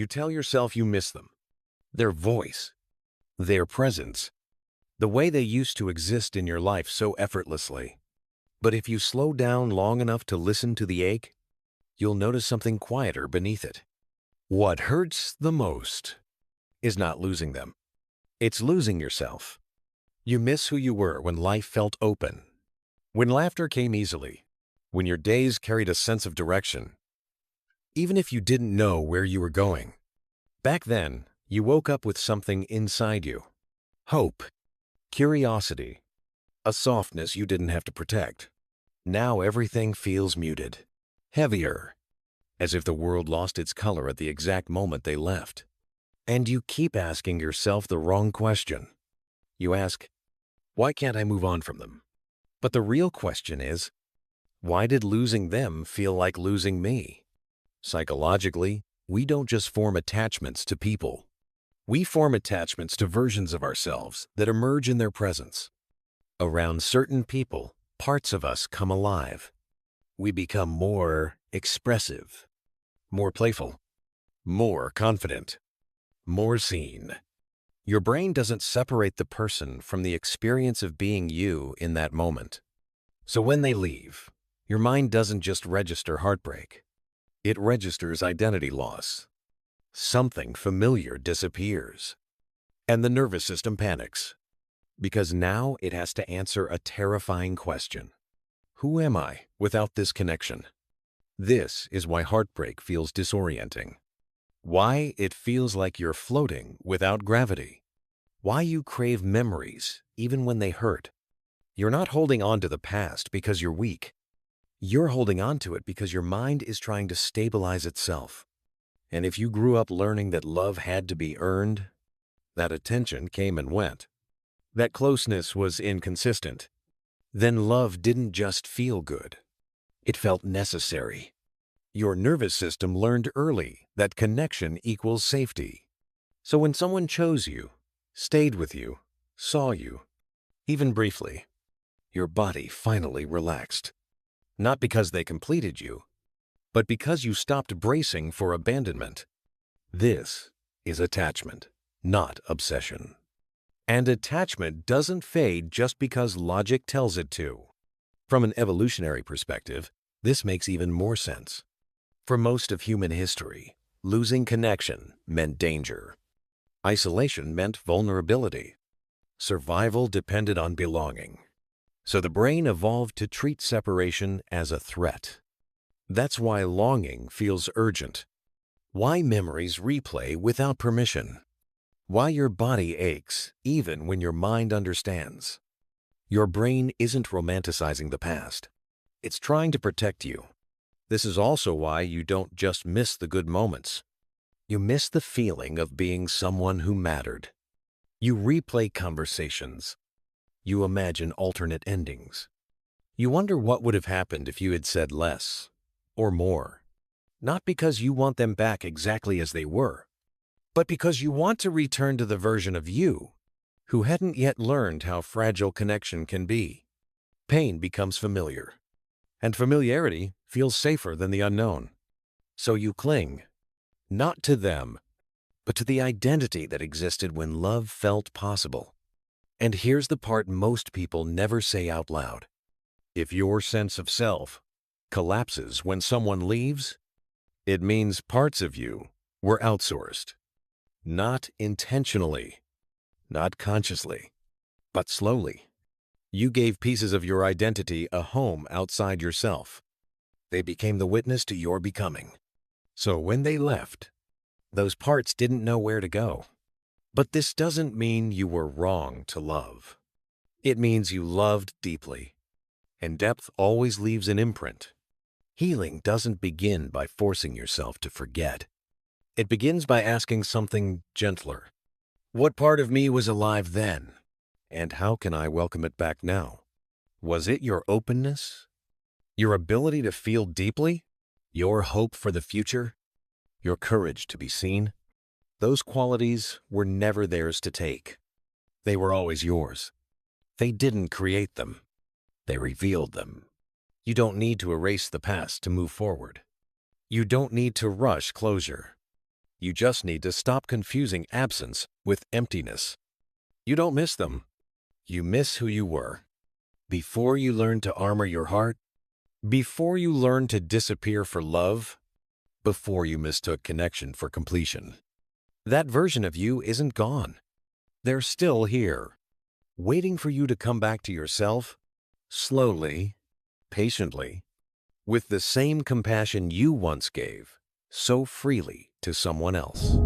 You tell yourself you miss them. Their voice, their presence, the way they used to exist in your life so effortlessly. But if you slow down long enough to listen to the ache, you'll notice something quieter beneath it. What hurts the most is not losing them. It's losing yourself. You miss who you were when life felt open, when laughter came easily, when your days carried a sense of direction, even if you didn't know where you were going. Back then, you woke up with something inside you. Hope, curiosity, a softness you didn't have to protect. Now everything feels muted, heavier, as if the world lost its color at the exact moment they left. And you keep asking yourself the wrong question. You ask, why can't I move on from them? But the real question is, why did losing them feel like losing me? Psychologically, we don't just form attachments to people. We form attachments to versions of ourselves that emerge in their presence. Around certain people, parts of us come alive. We become more expressive, more playful, more confident, more seen. Your brain doesn't separate the person from the experience of being you in that moment. So when they leave, your mind doesn't just register heartbreak. It registers identity loss. Something familiar disappears. And the nervous system panics, because now it has to answer a terrifying question. Who am I without this connection? This is why heartbreak feels disorienting. Why it feels like you're floating without gravity. Why you crave memories even when they hurt. You're not holding on to the past because you're weak. You're holding on to it because your mind is trying to stabilize itself. And if you grew up learning that love had to be earned, that attention came and went, that closeness was inconsistent, then love didn't just feel good. It felt necessary. Your nervous system learned early that connection equals safety. So when someone chose you, stayed with you, saw you, even briefly, your body finally relaxed. Not because they completed you, but because you stopped bracing for abandonment. This is attachment, not obsession. And attachment doesn't fade just because logic tells it to. From an evolutionary perspective, this makes even more sense. For most of human history, losing connection meant danger. Isolation meant vulnerability. Survival depended on belonging. So the brain evolved to treat separation as a threat. That's why longing feels urgent. Why memories replay without permission. Why your body aches even when your mind understands. Your brain isn't romanticizing the past. It's trying to protect you. This is also why you don't just miss the good moments. You miss the feeling of being someone who mattered. You replay conversations. You imagine alternate endings. You wonder what would have happened if you had said less or more. Not because you want them back exactly as they were, but because you want to return to the version of you who hadn't yet learned how fragile connection can be. Pain becomes familiar, and familiarity feels safer than the unknown. So you cling, not to them, but to the identity that existed when love felt possible. And here's the part most people never say out loud. If your sense of self collapses when someone leaves, it means parts of you were outsourced. Not intentionally, not consciously, but slowly. You gave pieces of your identity a home outside yourself. They became the witness to your becoming. So when they left, those parts didn't know where to go. But this doesn't mean you were wrong to love. It means you loved deeply, and depth always leaves an imprint. Healing doesn't begin by forcing yourself to forget. It begins by asking something gentler. What part of me was alive then? And how can I welcome it back now? Was it your openness? Your ability to feel deeply? Your hope for the future? Your courage to be seen? Those qualities were never theirs to take. They were always yours. They didn't create them. They revealed them. You don't need to erase the past to move forward. You don't need to rush closure. You just need to stop confusing absence with emptiness. You don't miss them. You miss who you were. Before you learned to armor your heart, before you learned to disappear for love, before you mistook connection for completion. That version of you isn't gone. They're still here, waiting for you to come back to yourself, slowly, patiently, with the same compassion you once gave so freely to someone else.